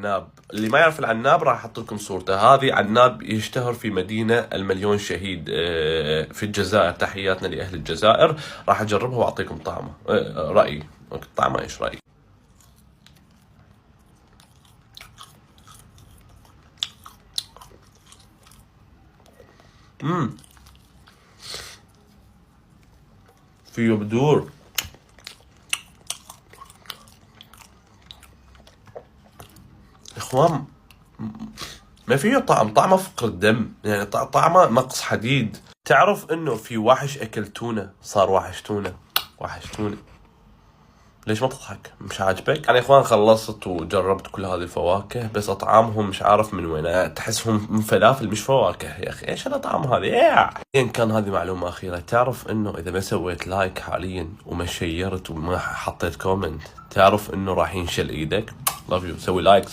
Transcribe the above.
عناب. اللي ما يعرف العناب راح احط لكم صورته. هذه عناب يشتهر في مدينة المليون شهيد في الجزائر. تحياتنا لأهل الجزائر. راح اجربها واعطيكم طعمه رأيي. طعمه ايش رأيي؟ فيه بدور. اخوان ما فيه طعمه فقر الدم، يعني طعمه نقص حديد. تعرف انه في وحش اكل تونة صار وحش تونة. وحش تونة. ليش ما تضحك؟ مش عاجبك؟ يعني اخوان خلصت وجربت كل هذه الفواكه، بس اطعامهم مش عارف من وين، تحسهم من فلافل مش فواكه. يا اخي ايش الاطعام هذه؟ ان كان هذه معلومة اخيرة، تعرف انه اذا ما سويت لايك حاليا وما شيرت وما حطيت كومنت، تعرف انه راح ينشل ايدك. لاف يو. سوي لايك.